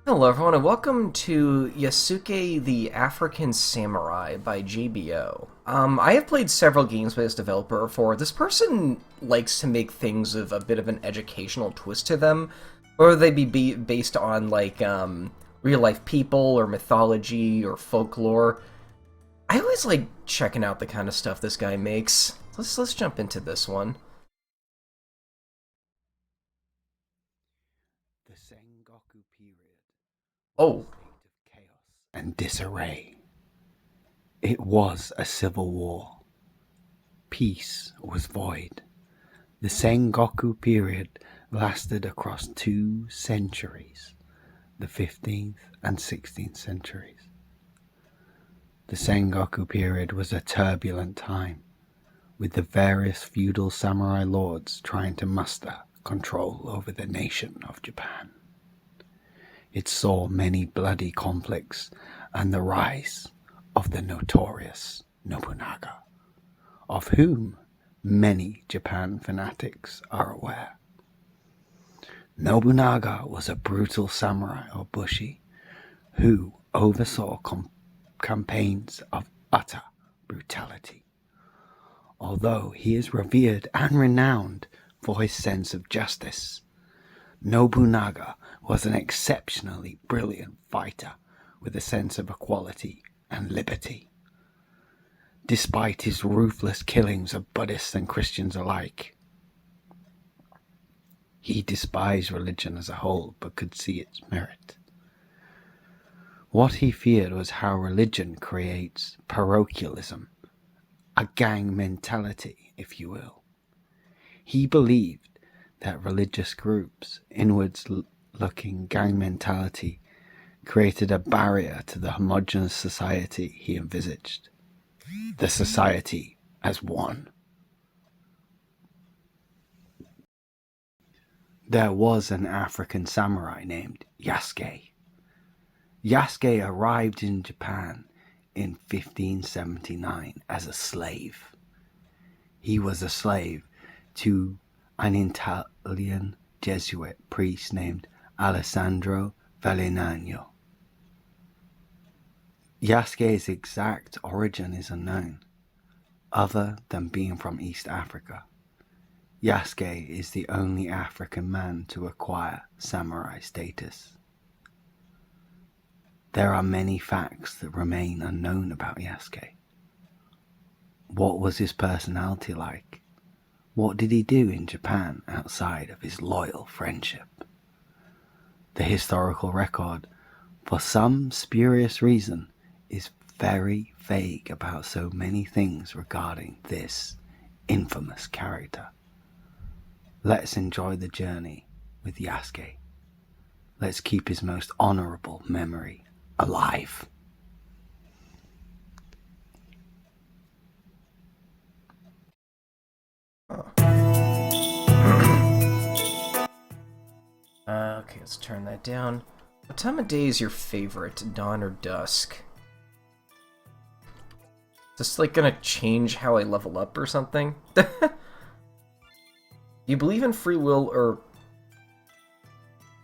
Hello everyone and welcome to Yasuke the African Samurai by JBO. I have played several games by this developer before. This person likes to make things with a bit of an educational twist to them, whether they be based on real life people or mythology or folklore. I always like checking out the kind of stuff this guy makes. Let's jump into this one. The Sengoku period Oh, was a state of chaos and disarray. It was a civil war. Peace was void. The Sengoku period lasted across 2 centuries, the 15th and 16th centuries. The Sengoku period was a turbulent time, with the various feudal samurai lords trying to muster control over the nation of Japan. It saw many bloody conflicts and the rise of the notorious Nobunaga, of whom many Japan fanatics are aware. Nobunaga was a brutal samurai or bushi who oversaw campaigns of utter brutality. Although he is revered and renowned for his sense of justice, Nobunaga was an exceptionally brilliant fighter with a sense of equality and liberty. Despite his ruthless killings of Buddhists and Christians alike, he despised religion as a whole but could see its merit. What he feared was how religion creates parochialism, a gang mentality, if you will. He believed that religious groups, inwards-looking gang mentality, created a barrier to the homogeneous society he envisaged. The society as one. There was an African samurai named Yasuke. Yasuke arrived in Japan in 1579 as a slave. He was a slave to an Italian Jesuit priest named Alessandro Valignano. Yasuke's exact origin is unknown, other than being from East Africa. Yasuke is the only African man to acquire samurai status. There are many facts that remain unknown about Yasuke. What was his personality like? What did he do in Japan outside of his loyal friendship? The historical record, for some spurious reason, is very vague about so many things regarding this infamous character. Let's enjoy the journey with Yasuke. Let's keep his most honorable memory alive. Okay, let's turn that down. What time of day is your favorite, dawn or dusk? Is this like gonna change how I level up or something? Do you believe in free will or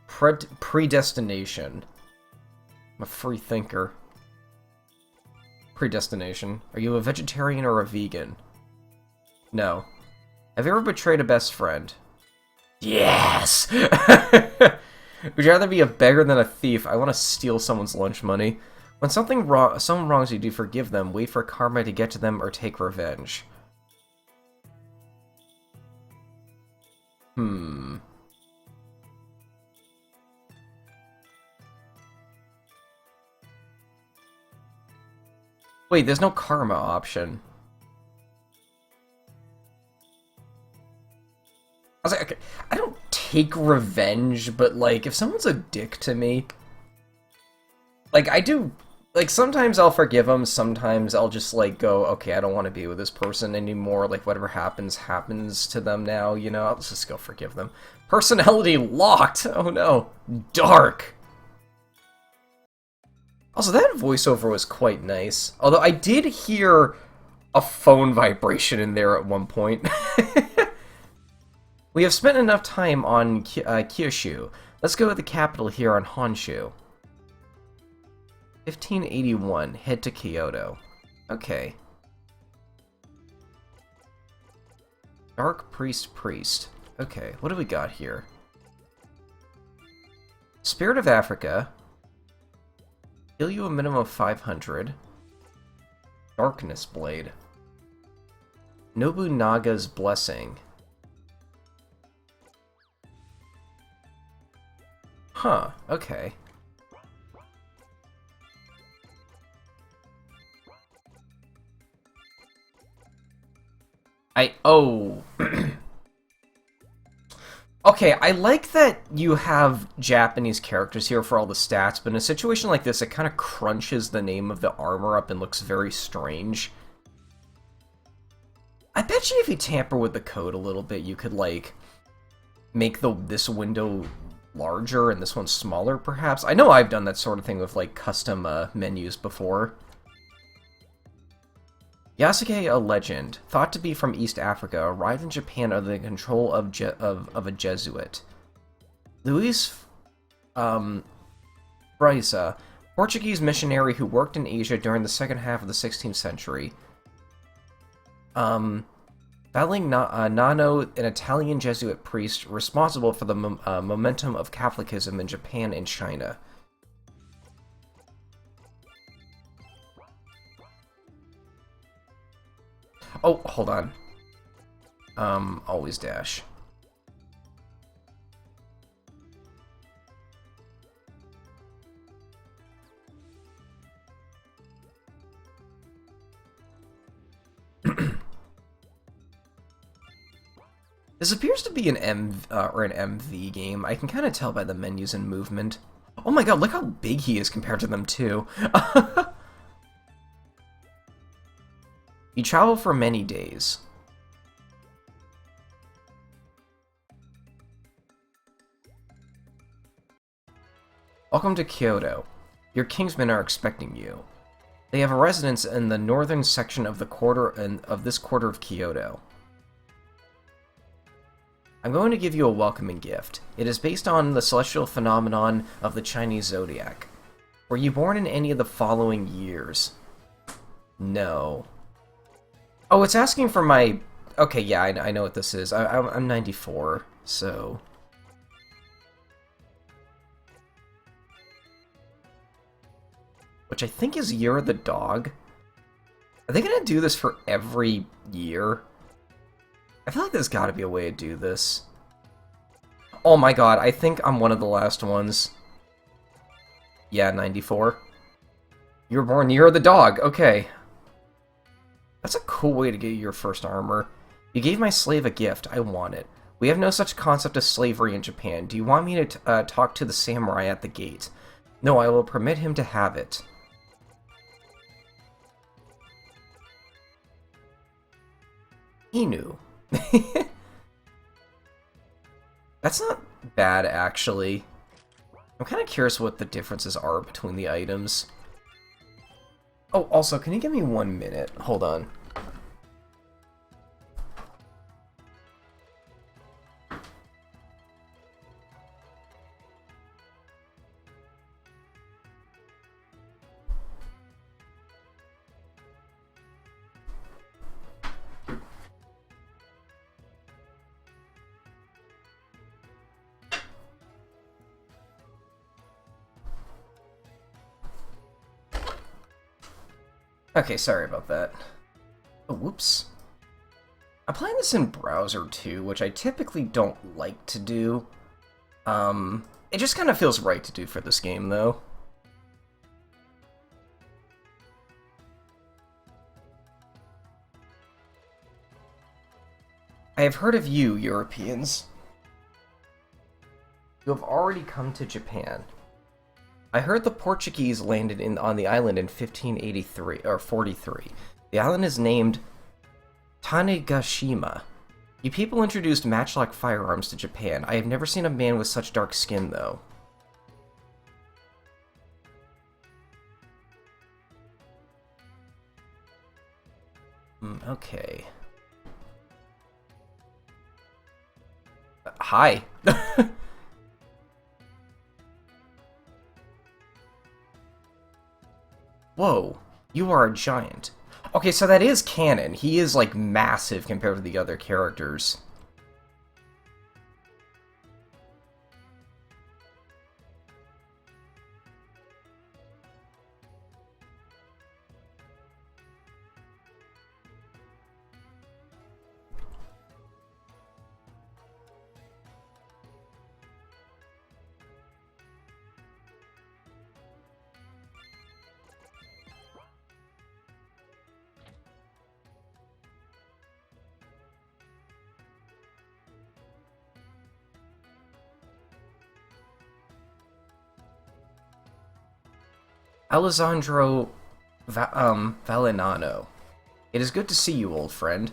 predestination? I'm a free thinker. Predestination. Are you a vegetarian or a vegan? No. Have you ever betrayed a best friend? Yes! Would you rather be a beggar than a thief? I want to steal someone's lunch money. When someone wrongs you, do you forgive them, wait for karma to get to them, or take revenge? Wait, there's no karma option. I was like, okay, I don't take revenge, but, like, if someone's a dick to me, like, I do, like, sometimes I'll forgive them, sometimes I'll just, like, go, okay, I don't want to be with this person anymore, like, whatever happens, happens to them now, you know, I'll just go forgive them. Personality locked! Oh no. Dark! Also, that voiceover was quite nice, although I did hear a phone vibration in there at one point. We have spent enough time on Kyushu. Let's go to the capital here on Honshu. 1581, head to Kyoto. Okay. Dark Priest. Okay, what do we got here? Spirit of Africa. Heal you a minimum of 500. Darkness Blade. Nobunaga's Blessing. Huh, okay. Oh. Okay, I like that you have Japanese characters here for all the stats, but in a situation like this, it kind of crunches the name of the armor up and looks very strange. I bet you if you tamper with the code a little bit, you could, like, make this window larger and this one smaller, perhaps? I know I've done that sort of thing with, like, custom menus before. Yasuke, a legend, thought to be from East Africa, arrived in Japan under the control of a Jesuit. Luis Braisa, Portuguese missionary who worked in Asia during the second half of the 16th century. Battling Nano, an Italian Jesuit priest responsible for the momentum of Catholicism in Japan and China. Oh, hold on. Always dash. This appears to be an MV game. I can kind of tell by the menus and movement. Oh my god, look how big he is compared to them too. You travel for many days. Welcome to Kyoto. Your kingsmen are expecting you. They have a residence in the northern section of this quarter of Kyoto. I'm going to give you a welcoming gift. It is based on the celestial phenomenon of the Chinese zodiac. Were you born in any of the following years? No. Oh, it's asking for my... Okay, yeah, I know what this is. I'm 94, so... Which I think is Year of the Dog. Are they gonna do this for every year? I feel like there's gotta be a way to do this. Oh my god, I think I'm one of the last ones. Yeah, 94. You were born Year of the Dog, okay. That's a cool way to get your first armor. You gave my slave a gift. I want it. We have no such concept of slavery in Japan. Do you want me to talk to the samurai at the gate? No, I will permit him to have it. Inu. That's not bad, actually. I'm kind of curious what the differences are between the items. Oh, also, can you give me 1 minute? Hold on. Okay, sorry about that. Oh, whoops. I'm playing this in browser too, which I typically don't like to do. It just kind of feels right to do for this game, though. I have heard of you, Europeans. You have already come to Japan. I heard the Portuguese landed on the island in 1583, or 43. The island is named Tanegashima. You people introduced matchlock firearms to Japan. I have never seen a man with such dark skin, though. Okay. Hi. Whoa, you are a giant. Okay, so that is canon. He is, like, massive compared to the other characters. Alessandro Valinano. It is good to see you, old friend.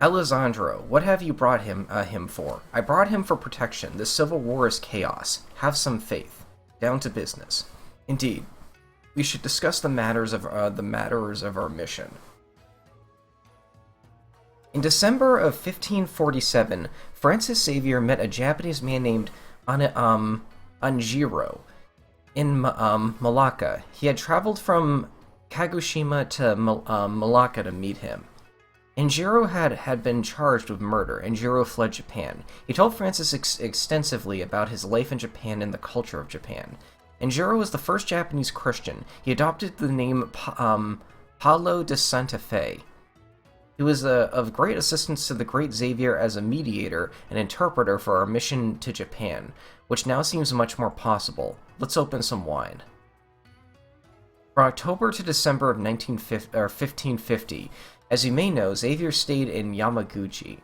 Alessandro, what have you brought him for? I brought him for protection. This civil war is chaos. Have some faith. Down to business. Indeed, we should discuss the matters of our mission. In December of 1547, Francis Xavier met a Japanese man named Anjiro in Malacca. He had traveled from Kagoshima to Malacca to meet him. Anjiro had been charged with murder. Anjiro fled Japan. He told Francis extensively about his life in Japan and the culture of Japan. Anjiro was the first Japanese Christian. He adopted the name Paulo de Santa Fe. He was of great assistance to the great Xavier as a mediator and interpreter for our mission to Japan, which now seems much more possible. Let's open some wine. From October to December of 1550, as you may know, Xavier stayed in Yamaguchi.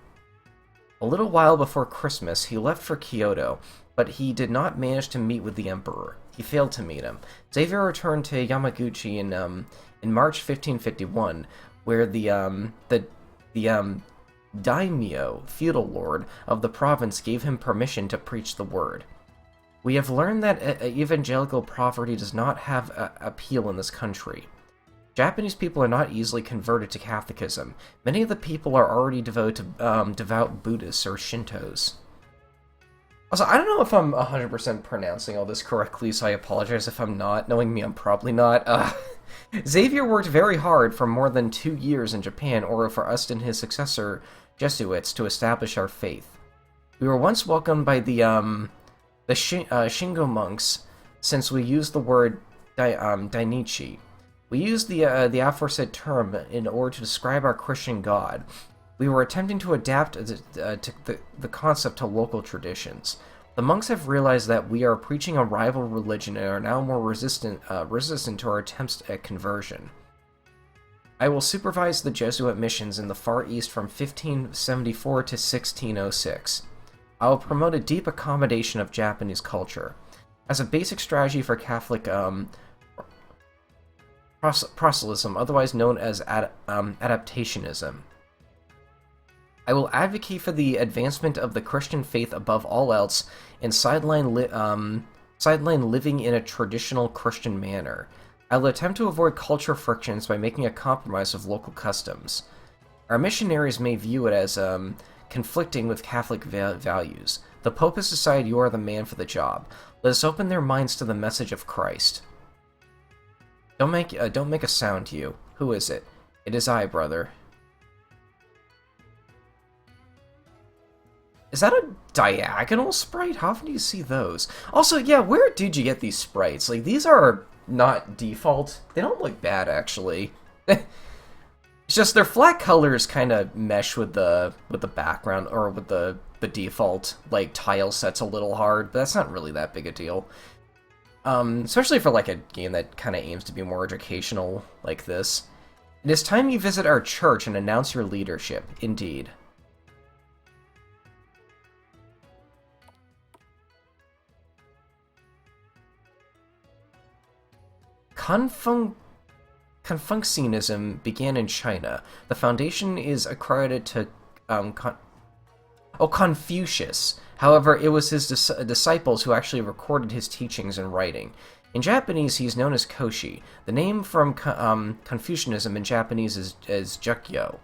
A little while before Christmas, he left for Kyoto, but he did not manage to meet with the Emperor. He failed to meet him. Xavier returned to Yamaguchi in March 1551, where the daimyo, feudal lord, of the province gave him permission to preach the word. We have learned that evangelical poverty does not have appeal in this country. Japanese people are not easily converted to Catholicism. Many of the people are already devout Buddhists or Shintos. Also, I don't know if I'm 100% pronouncing all this correctly, so I apologize if I'm not. Knowing me, I'm probably not. Xavier worked very hard for more than 2 years in Japan, or for us and his successor, Jesuits, to establish our faith. We were once welcomed by the Shingo monks, since we used the word Dainichi. We used the aforesaid term in order to describe our Christian God. We were attempting to adapt the concept to local traditions. The monks have realized that we are preaching a rival religion and are now more resistant to our attempts at conversion. I will supervise the Jesuit missions in the Far East from 1574 to 1606. I will promote a deep accommodation of Japanese culture. As a basic strategy for Catholic proselytism, otherwise known as adaptationism, I will advocate for the advancement of the Christian faith above all else and sideline living in a traditional Christian manner. I will attempt to avoid culture frictions by making a compromise of local customs. Our missionaries may view it as conflicting with Catholic values. The Pope has decided you are the man for the job. Let us open their minds to the message of Christ. Don't make a sound to you. Who is it? It is I, brother. Is that a diagonal sprite? How often do you see those? Also, yeah, where did you get these sprites? Like, these are not default. They don't look bad, actually. It's just their flat colors kind of mesh with the background, or with the default, like, tile sets a little hard, but that's not really that big a deal. Especially for, like, a game that kind of aims to be more educational like this. It is time you visit our church and announce your leadership, indeed. Confucianism began in China. The foundation is accredited to Confucius. However, it was his disciples who actually recorded his teachings in writing. In Japanese, he is known as Koshi. The name from Confucianism in Japanese is Jukyo.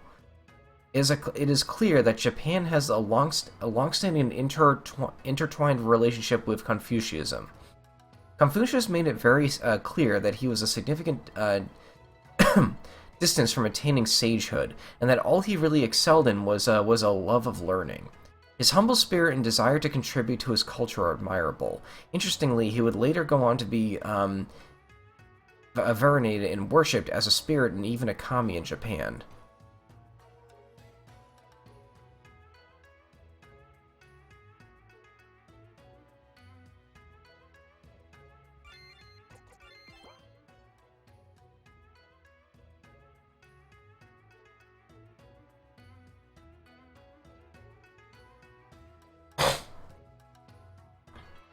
It is clear that Japan has a long-standing intertwined relationship with Confucianism. Confucius made it very clear that he was a significant distance from attaining sagehood, and that all he really excelled in was a love of learning. His humble spirit and desire to contribute to his culture are admirable. Interestingly, he would later go on to be venerated and worshipped as a spirit and even a kami in Japan.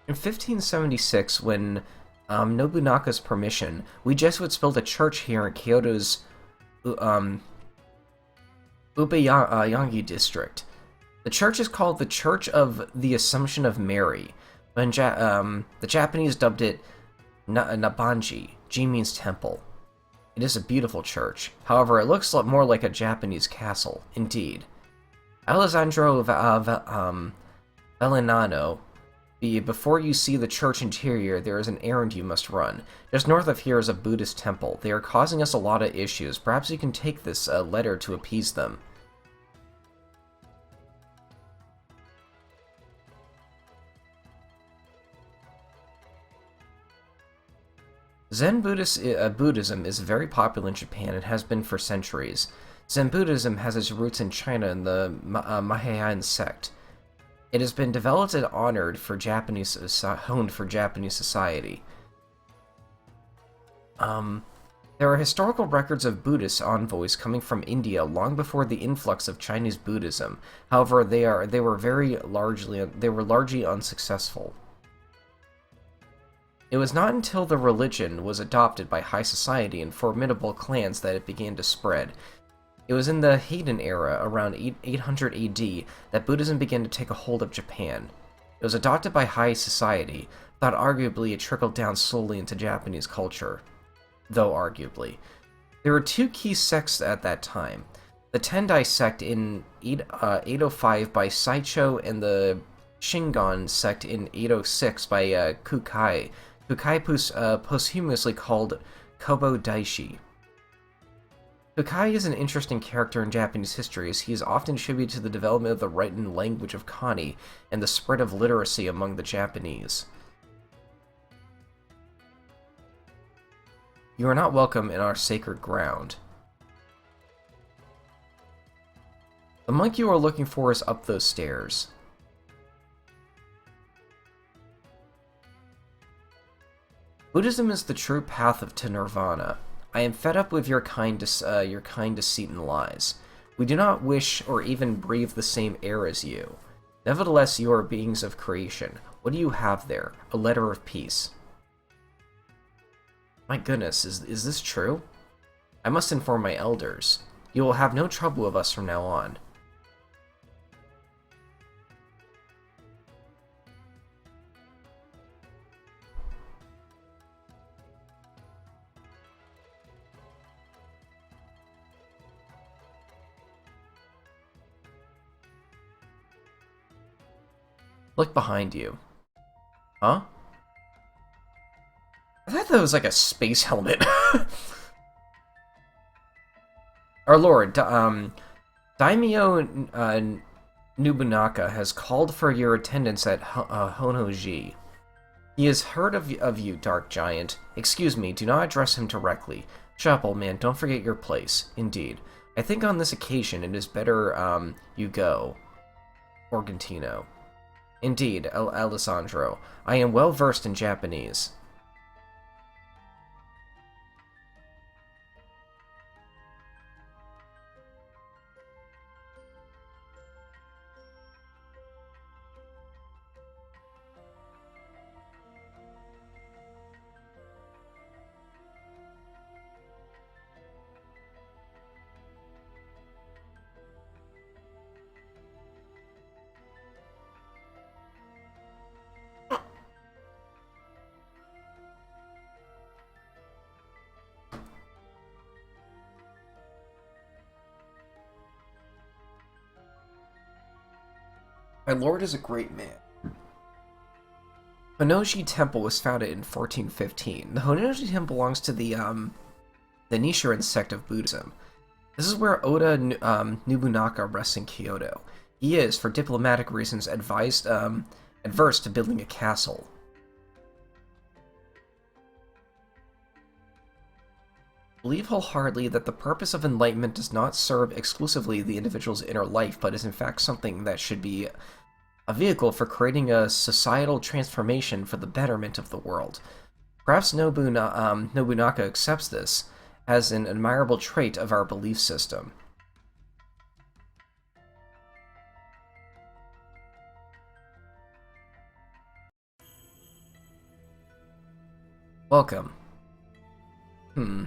In 1576, when Nobunaga's permission, we Jesuits built a church here in Kyoto's Ubeyangi district. The church is called the Church of the Assumption of Mary, but the Japanese dubbed it Nabanji. Ji means temple. It is a beautiful church. However, it looks more like a Japanese castle, indeed. Alessandro Vellinano. Before you see the church interior, there is an errand you must run. Just north of here is a Buddhist temple. They are causing us a lot of issues. Perhaps you can take this letter to appease them. Zen Buddhism is very popular in Japan and has been for centuries. Zen Buddhism has its roots in China in the Mahayana sect. It has been developed and honored for honed for Japanese society. There are historical records of Buddhist envoys coming from India long before the influx of Chinese Buddhism. However, they were largely unsuccessful. It was not until the religion was adopted by high society and formidable clans that it began to spread. It was in the Heian era, around 800 AD, that Buddhism began to take a hold of Japan. It was adopted by high society, thought arguably it trickled down slowly into Japanese culture. Though arguably. There were two key sects at that time. The Tendai sect in 805 by Saicho and the Shingon sect in 806 by Kukai. Kukai posthumously called Kobo Daishi. Kukai is an interesting character in Japanese history, as he is often attributed to the development of the written language of Kani and the spread of literacy among the Japanese. You are not welcome in our sacred ground. The monk you are looking for is up those stairs. Buddhism is the true path to nirvana. I am fed up with your kind deceit and lies. We do not wish or even breathe the same air as you. Nevertheless, you are beings of creation. What do you have there? A letter of peace. My goodness, is this true? I must inform my elders. You will have no trouble with us from now on. Look behind you. Huh? I thought that was like a space helmet. Our lord, Daimyo Nobunaka has called for your attendance at Honoji. He has heard of you, Dark Giant. Excuse me, do not address him directly. Shut up, old man, don't forget your place. Indeed. I think on this occasion it is better, you go. Organtino. Indeed, Alessandro. I am well versed in Japanese. My lord is a great man. Honnoji Temple was founded in 1415. The Honnoji Temple belongs to the Nichiren sect of Buddhism. This is where Oda Nobunaka rests in Kyoto. He is, for diplomatic reasons, adverse to building a castle. Believe wholeheartedly that the purpose of enlightenment does not serve exclusively the individual's inner life, but is in fact something that should be a vehicle for creating a societal transformation for the betterment of the world. Perhaps Nobunaka accepts this as an admirable trait of our belief system. Welcome. Hmm.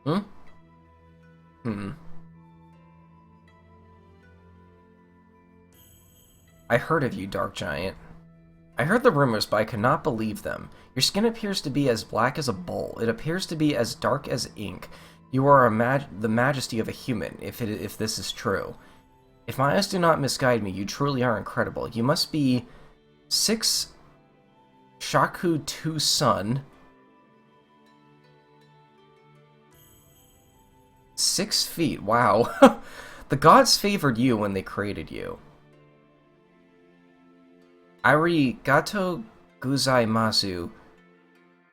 Hmm? Hmm. I heard of you, Dark Giant. I heard the rumors, but I could not believe them. Your skin appears to be as black as a bull. It appears to be as dark as ink. You are the majesty of a human, if this is true. If my eyes do not misguide me, you truly are incredible. You must be 6 Shaku 2 Sun. 6 feet, wow. The gods favored you when they created you. Arigato gozaimasu,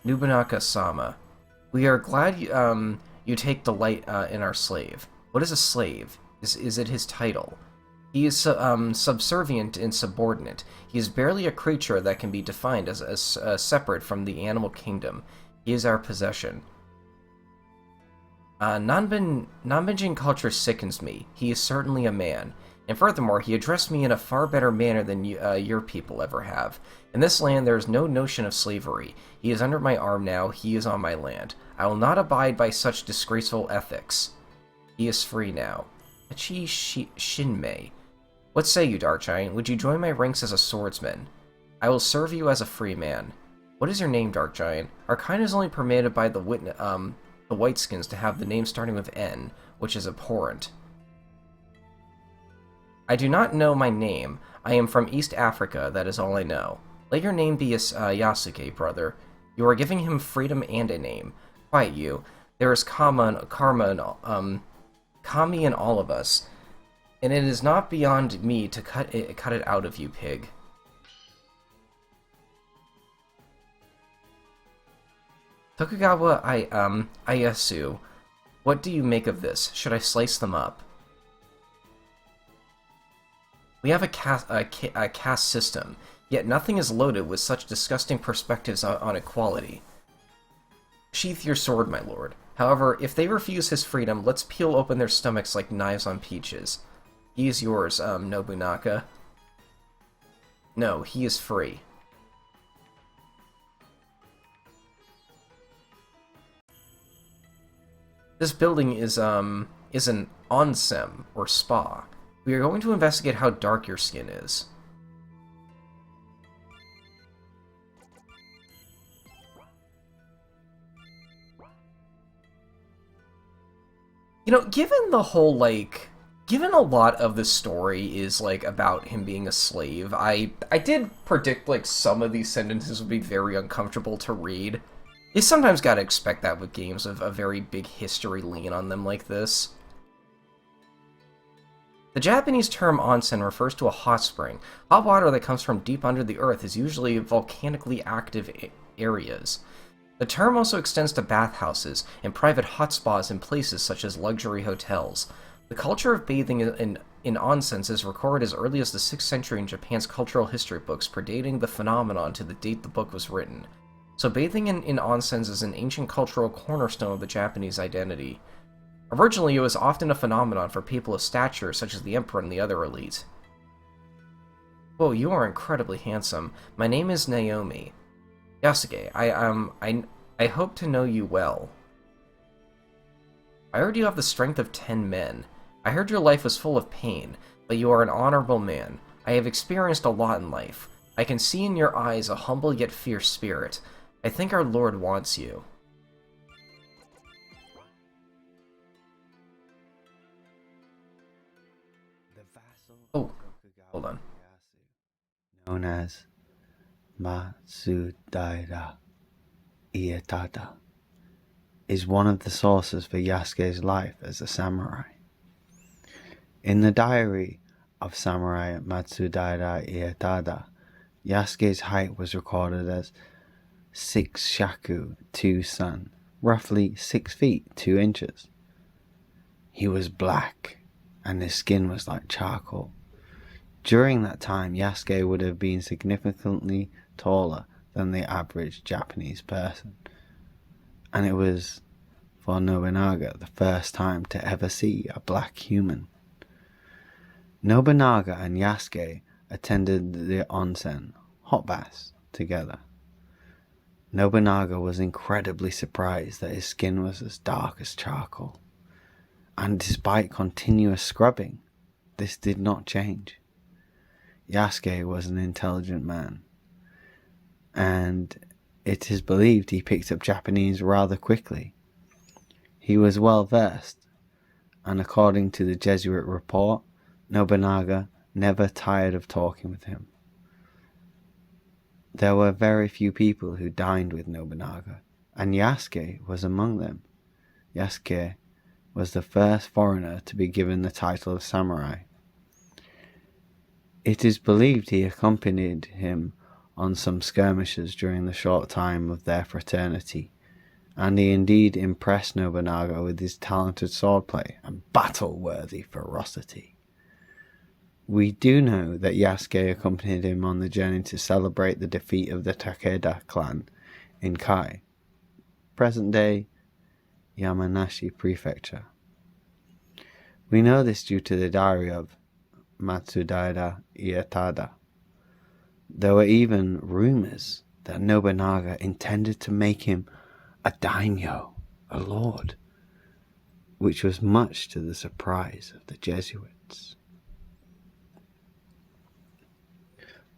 Nobunaka-sama. We are glad you take delight in our slave. What is a slave? Is it his title? He is subservient and subordinate. He is barely a creature that can be defined as separate from the animal kingdom. He is our possession. Nanbinjin culture sickens me. He is certainly a man. And furthermore, he addressed me in a far better manner than your people ever have. In this land, there is no notion of slavery. He is under my arm now. He is on my land. I will not abide by such disgraceful ethics. He is free now. Hachi Shinmei. What say you, Dark Giant? Would you join my ranks as a swordsman? I will serve you as a free man. What is your name, Dark Giant? Our kind is only permitted by the Whiteskins to have the name starting with N, which is abhorrent. I do not know my name. I am from East Africa, that is all I know. Let your name be Yasuke, brother. You are giving him freedom and a name. Quiet you. There is karma and kami in all of us, and it is not beyond me to cut it out of you, pig. Tokugawa Ieyasu, what do you make of this? Should I slice them up? We have a caste system, yet nothing is loaded with such disgusting perspectives on equality. Sheath your sword, my lord. However, if they refuse his freedom, let's peel open their stomachs like knives on peaches. He is yours, Nobunaka. No, he is free. This building is an onsen, or spa. We are going to investigate how dark your skin is. You know, given the whole, given a lot of the story is, about him being a slave, I did predict, some of these sentences would be very uncomfortable to read. You sometimes gotta expect that with games of a very big history lean on them like this. The Japanese term onsen refers to a hot spring. Hot water that comes from deep under the earth is usually volcanically active areas. The term also extends to bathhouses and private hot spas in places such as luxury hotels. The culture of bathing in onsens is recorded as early as the 6th century in Japan's cultural history books, predating the phenomenon to the date the book was written. So bathing in onsens is an ancient cultural cornerstone of the Japanese identity. Originally, it was often a phenomenon for people of stature, such as the Emperor and the other elite. Whoa, you are incredibly handsome. My name is Naomi. Yasuke, I hope to know you well. I heard you have the strength of 10 men. I heard your life was full of pain, but you are an honorable man. I have experienced a lot in life. I can see in your eyes a humble yet fierce spirit. I think our Lord wants you. The vassal Oh, hold on. known as Matsudaira Ietada is one of the sources for Yasuke's life as a samurai. In the diary of Samurai Matsudaira Ietada, Yasuke's height was recorded as 6 shaku 2 sun, roughly 6 feet 2 inches. He was black, and his skin was like charcoal. During that time, Yasuke would have been significantly taller than the average Japanese person, and it was for Nobunaga the first time to ever see a black human. Nobunaga and Yasuke attended the onsen, hot baths, together. Nobunaga was incredibly surprised that his skin was as dark as charcoal, and despite continuous scrubbing, this did not change. Yasuke was an intelligent man, and it is believed he picked up Japanese rather quickly. He was well versed, and according to the Jesuit report, Nobunaga never tired of talking with him. There were very few people who dined with Nobunaga, and Yasuke was among them. Yasuke was the first foreigner to be given the title of samurai. It is believed he accompanied him on some skirmishes during the short time of their fraternity, and he indeed impressed Nobunaga with his talented swordplay and battle-worthy ferocity. We do know that Yasuke accompanied him on the journey to celebrate the defeat of the Takeda clan in Kai, present-day Yamanashi Prefecture. We know this due to the diary of Matsudaira Ietada. There were even rumors that Nobunaga intended to make him a daimyo, a lord, which was much to the surprise of the Jesuits.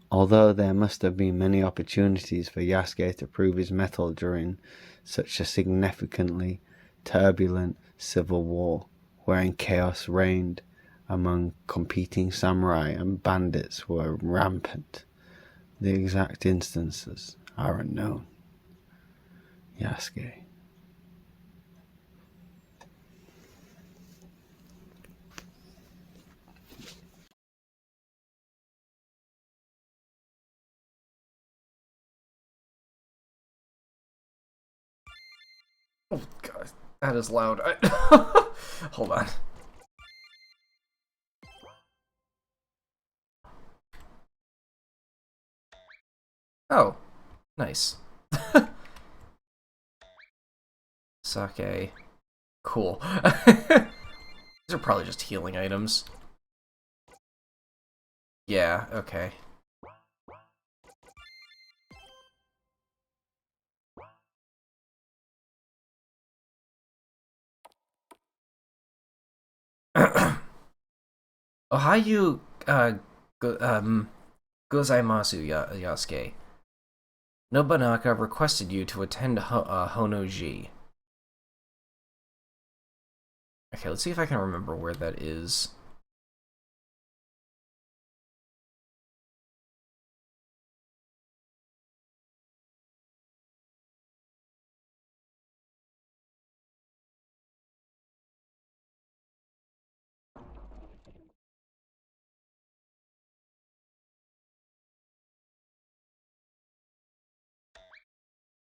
Although there must have been many opportunities for Yasuke to prove his mettle during such a significantly turbulent civil war, wherein chaos reigned among competing samurai and bandits were rampant, the exact instances are unknown. Yasuke. Oh god, that is loud. Hold on. Oh, nice. Sake. Cool. These are probably just healing items. Yeah, okay. Ohayu, gozaimasu, Yasuke. Nobunaga requested you to attend Honoji. Okay, let's see if I can remember where that is.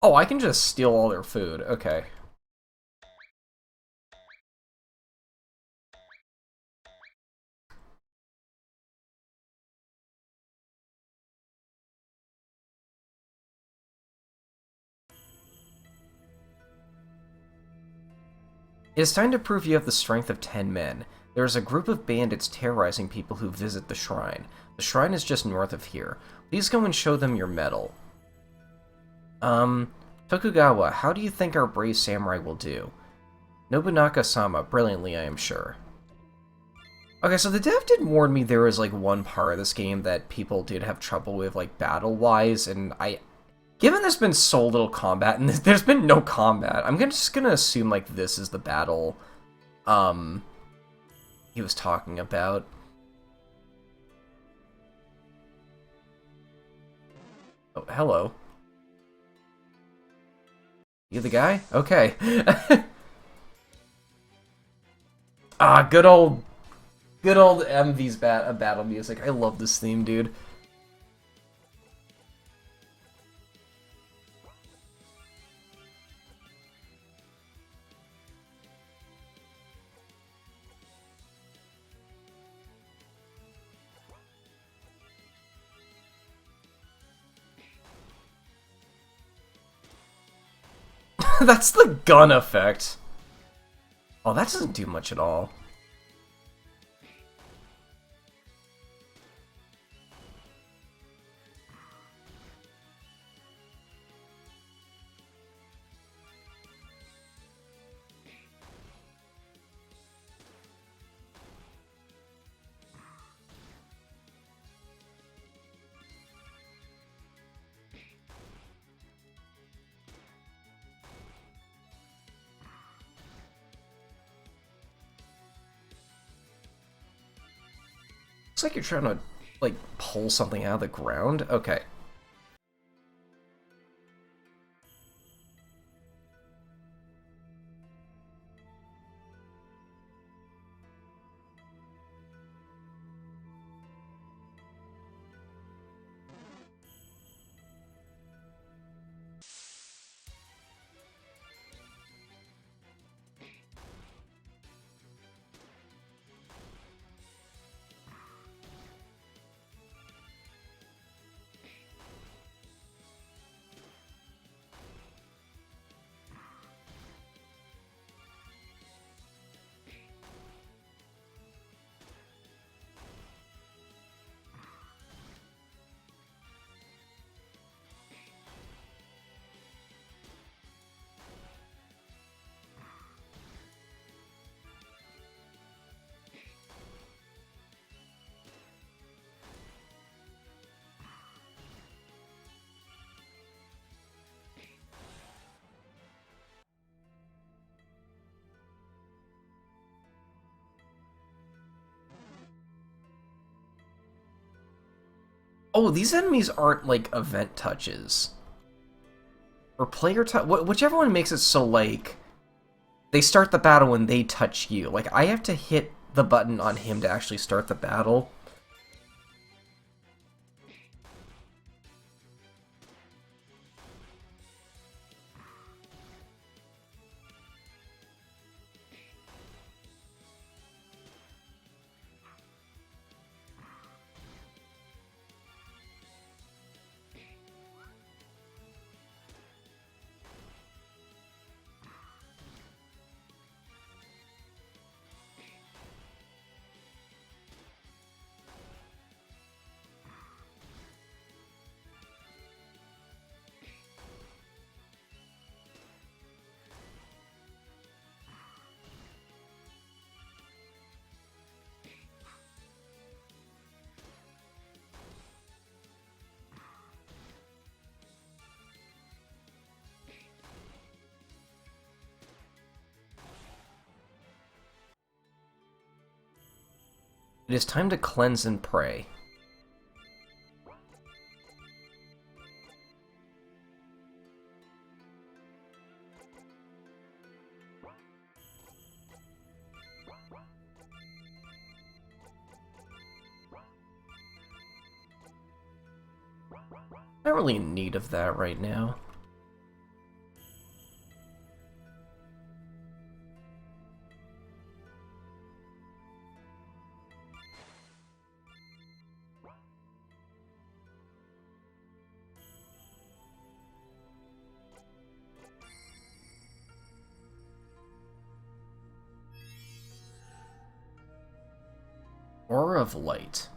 Oh, I can just steal all their food. Okay. It is time to prove you have the strength of 10 men. There is a group of bandits terrorizing people who visit the shrine. The shrine is just north of here. Please go and show them your medal. Tokugawa, how do you think our brave samurai will do? Nobunaga-sama, brilliantly, I am sure. Okay, so the dev did warn me there was, like, one part of this game that people did have trouble with, like, battle-wise, and given there's been so little combat, and there's been no combat, I'm just gonna assume, like, this is the battle, he was talking about. Oh, hello. You the guy? Okay. Ah, good old MV's battle music. I love this theme, dude. That's the gun effect. Oh, that doesn't do much at all. Looks like you're trying to, like, pull something out of the ground. Okay. Oh, these enemies aren't, like, event touches. Or player touch, whichever one makes it so, like, they start the battle when they touch you. Like, I have to hit the button on him to actually start the battle. It is time to cleanse and pray. Not really in need of that right now. Aura of Light.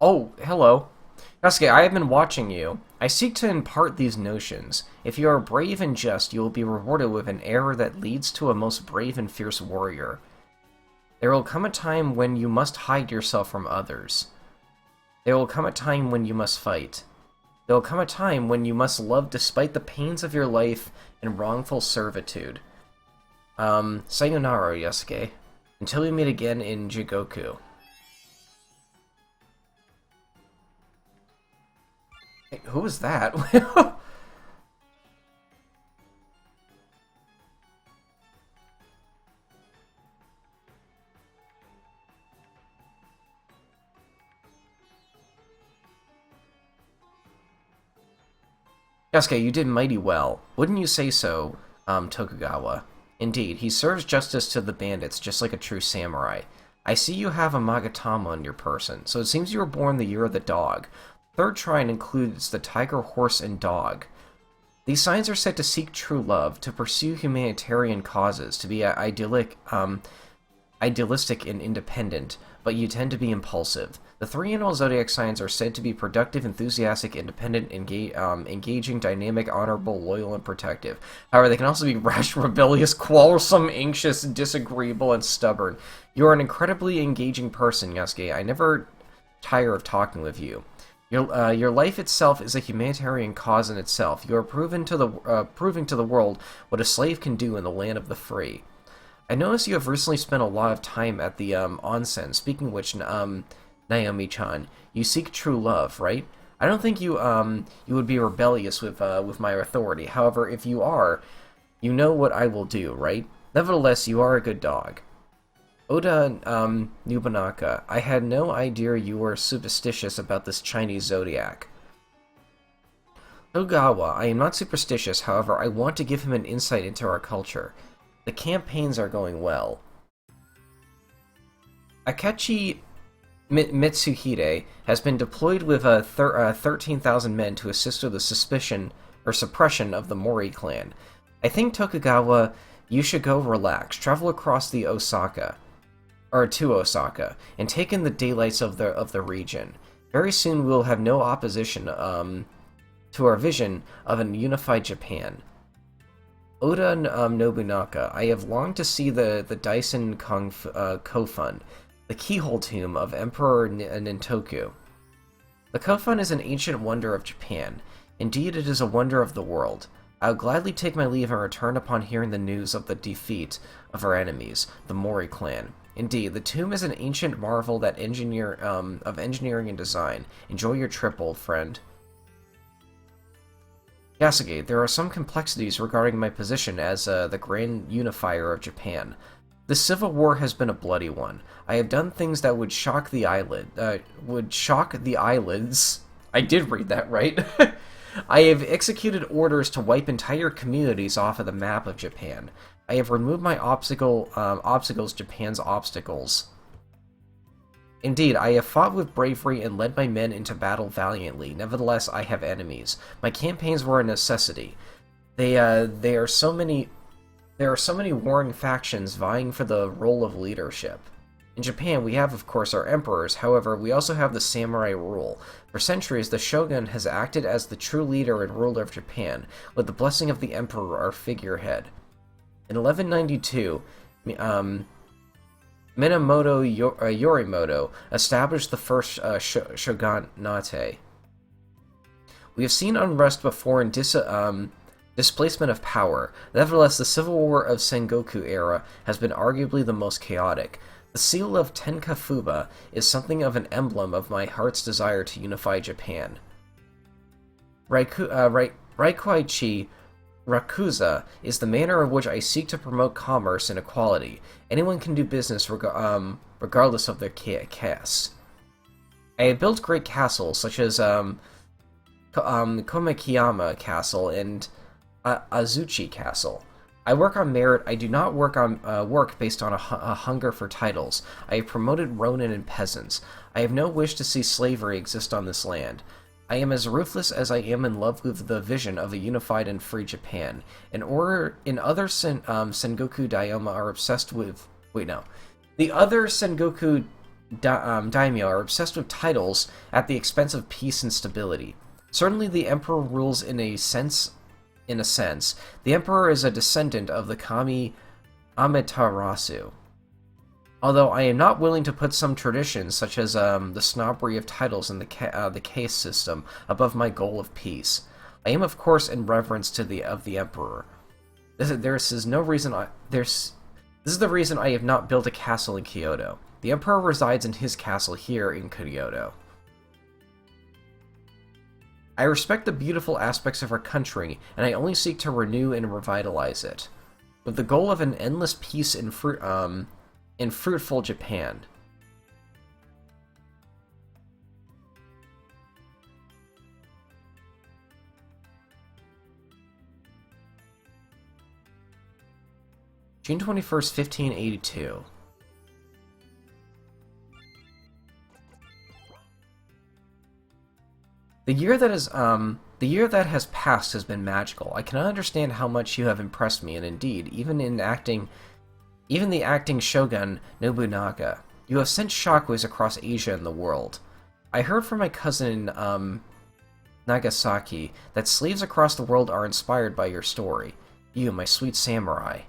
Oh, hello. Yasuke, I have been watching you. I seek to impart these notions. If you are brave and just, you will be rewarded with an error that leads to a most brave and fierce warrior. There will come a time when you must hide yourself from others. There will come a time when you must fight. There will come a time when you must love despite the pains of your life and wrongful servitude. Sayonara, Yasuke. Until we meet again in Jigoku. Hey, who was that? Yasuke, you did mighty well. Wouldn't you say so, Tokugawa? Indeed, he serves justice to the bandits just like a true samurai. I see you have a Magatama on your person, so it seems you were born the year of the dog. Third shrine includes the tiger, horse, and dog. These signs are said to seek true love, to pursue humanitarian causes, to be idealistic and independent, but you tend to be impulsive. The three animal zodiac signs are said to be productive, enthusiastic, independent, engaging, dynamic, honorable, loyal, and protective. However, they can also be rash, rebellious, quarrelsome, anxious, disagreeable, and stubborn. You are an incredibly engaging person, Yasuke. I never tire of talking with you. Your life itself is a humanitarian cause in itself. You are proving to the world what a slave can do in the land of the free. I notice you have recently spent a lot of time at the onsen. Speaking of which, Naomi-chan, you seek true love, right? I don't think you would be rebellious with my authority. However, if you are, you know what I will do, right? Nevertheless, you are a good dog. Oda Nobunaga, I had no idea you were superstitious about this Chinese zodiac. Togawa, I am not superstitious, however, I want to give him an insight into our culture. The campaigns are going well. Akechi Mitsuhide has been deployed with 13,000 men to assist with the suppression of the Mori clan. I think, Tokugawa, you should go relax, travel across to Osaka, and take in the daylights of the region. Very soon we will have no opposition to our vision of a unified Japan. Oda Nobunaga, I have longed to see the Daisen Kofun, the keyhole tomb of Emperor Nintoku. The Kofun is an ancient wonder of Japan. Indeed, it is a wonder of the world. I will gladly take my leave and return upon hearing the news of the defeat of our enemies, the Mori clan. Indeed, the tomb is an ancient marvel of engineering and design. Enjoy your trip, old friend. Yasuke, there are some complexities regarding my position as the Grand Unifier of Japan. The Civil War has been a bloody one. I have done things that would shock the eyelids. I did read that right. I have executed orders to wipe entire communities off of the map of Japan. I have removed my obstacles, Japan's obstacles. Indeed, I have fought with bravery and led my men into battle valiantly. Nevertheless, I have enemies. My campaigns were a necessity. There are so many warring factions vying for the role of leadership. In Japan, we have, of course, our emperors. However, we also have the samurai rule. For centuries, the shogun has acted as the true leader and ruler of Japan, with the blessing of the emperor our figurehead. In 1192, Minamoto Yorimoto established the first shogunate. We have seen unrest before and displacement of power. Nevertheless, the Civil War of Sengoku era has been arguably the most chaotic. The seal of Tenkafuba is something of an emblem of my heart's desire to unify Japan. Raikuichi Rakuza is the manner in which I seek to promote commerce and equality. Anyone can do business regardless of their caste. I have built great castles such as Komikiyama Castle and Azuchi Castle. I work on merit. I do not work based on a hunger for titles. I have promoted ronin and peasants. I have no wish to see slavery exist on this land. I am as ruthless as I am in love with the vision of a unified and free Japan. In other Sengoku Daimyo are obsessed with... The other Sengoku Daimyo are obsessed with titles at the expense of peace and stability. Certainly the Emperor rules in a sense. The Emperor is a descendant of the Kami Amaterasu. Although I am not willing to put some traditions, such as the snobbery of titles in the caste system, above my goal of peace. I am, of course, in reverence to the Emperor. This is the reason I have not built a castle in Kyoto. The Emperor resides in his castle here in Kyoto. I respect the beautiful aspects of our country, and I only seek to renew and revitalize it, with the goal of an endless peace in fruitful Japan. June 21st, 1582. The year that has passed has been magical. I cannot understand how much you have impressed me, and indeed, even the acting shogun Nobunaga. You have sent shockwaves across Asia and the world. I heard from my cousin Nagasaki that slaves across the world are inspired by your story. You, my sweet samurai.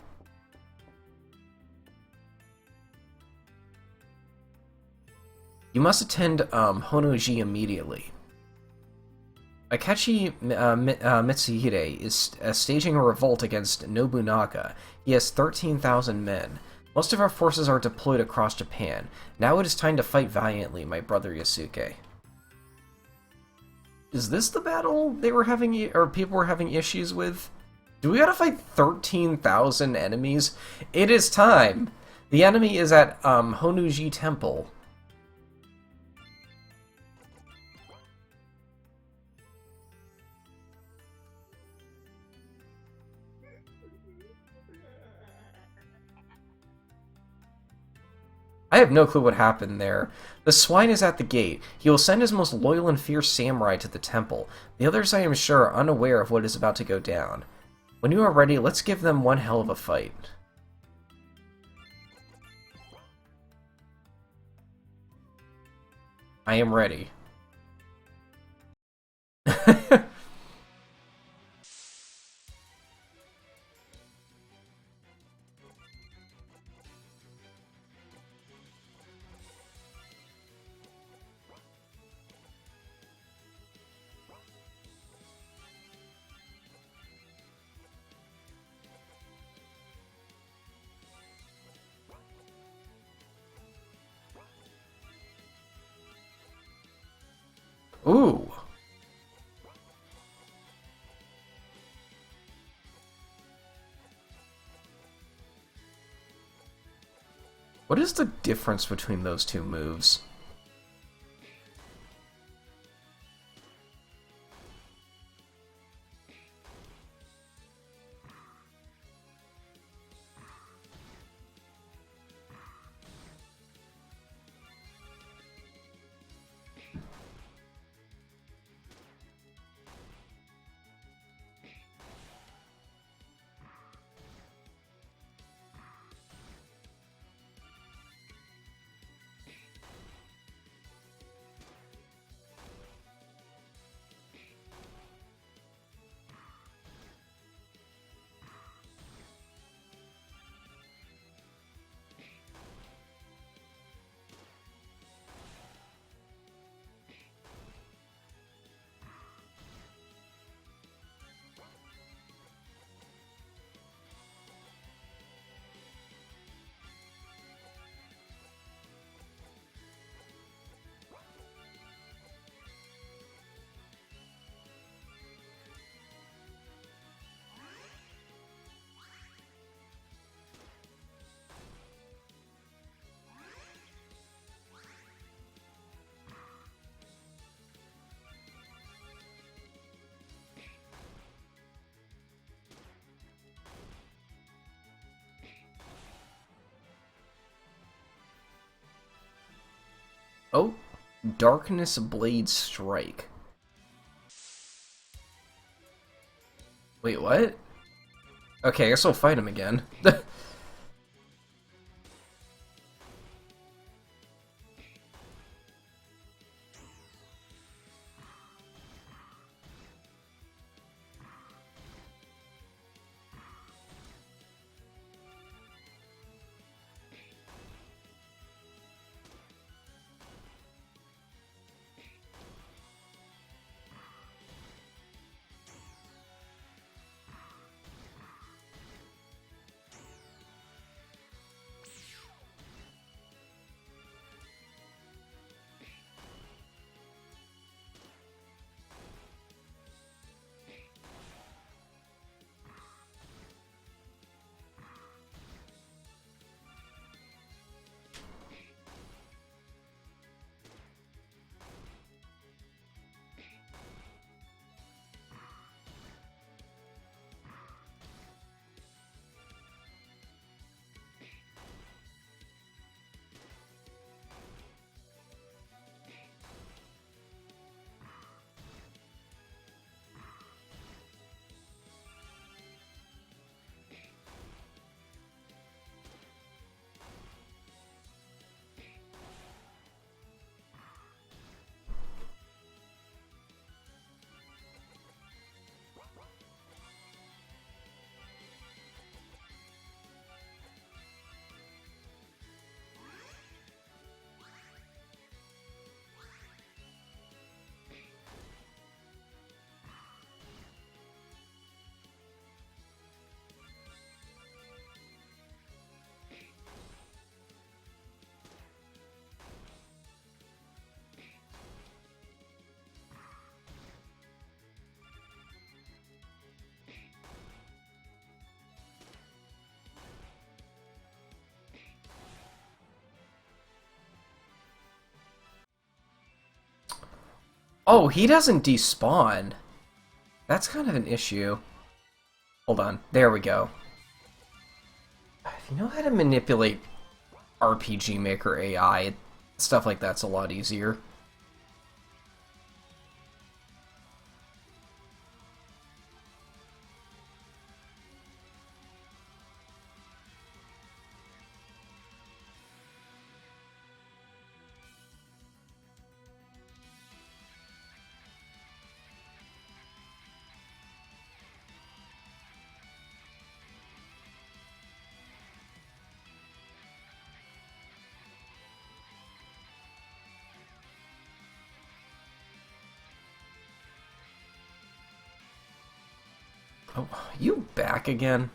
You must attend Honoji immediately. Akechi Mitsuhide is staging a revolt against Nobunaga. He has 13,000 men. Most of our forces are deployed across Japan. Now it is time to fight valiantly, my brother Yasuke. Is this the battle they were having, or people were having issues with? Do we gotta fight 13,000 enemies? It is time! The enemy is at Honoji Temple. I have no clue what happened there. The swine is at the gate. He will send his most loyal and fierce samurai to the temple. The others, I am sure, are unaware of what is about to go down. When you are ready, let's give them one hell of a fight. I am ready. Ooh. What is the difference between those two moves? Oh, Darkness Blade Strike. Wait, what? Okay, I guess we'll fight him again. Oh, he doesn't despawn. That's kind of an issue. Hold on. There we go. If you know how to manipulate RPG Maker AI, stuff like that's a lot easier. Oh, you back again?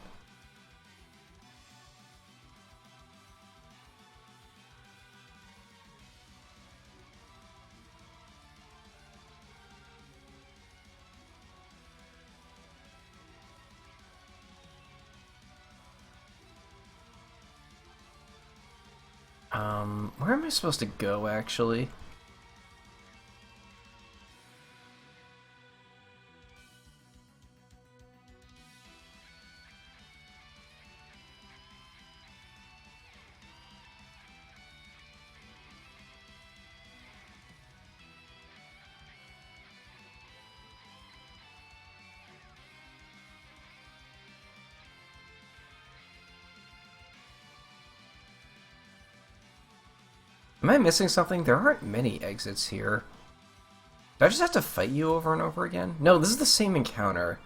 Where am I supposed to go, actually? Am I missing something? There aren't many exits here. Do I just have to fight you over and over again? No, this is the same encounter.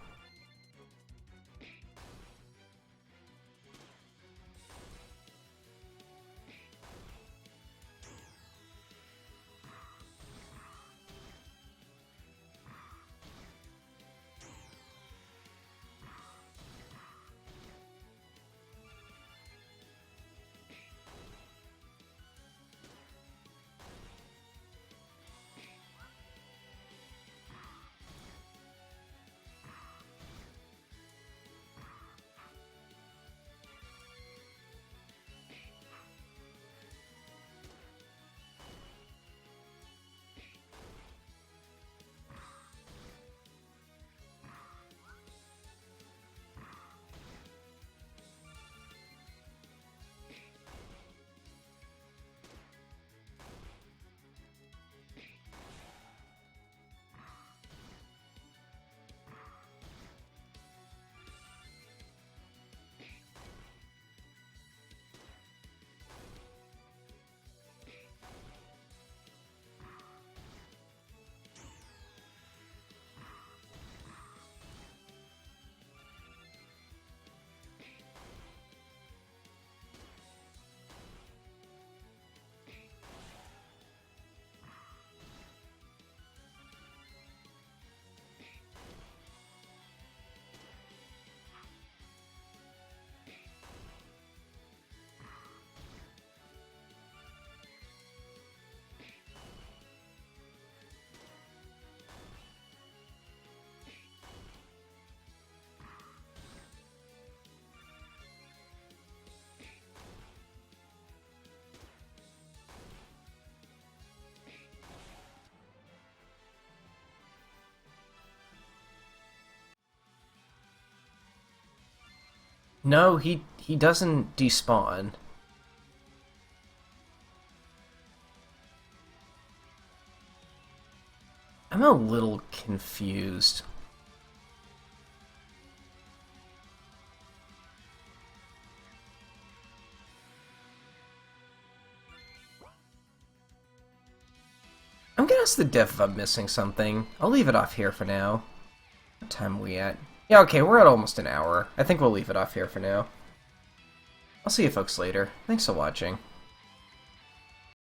No, he doesn't despawn. I'm a little confused. I'm gonna ask the dev if I'm missing something. I'll leave it off here for now. What time are we at? Yeah, okay, we're at almost an hour. I think we'll leave it off here for now. I'll see you folks later. Thanks for watching.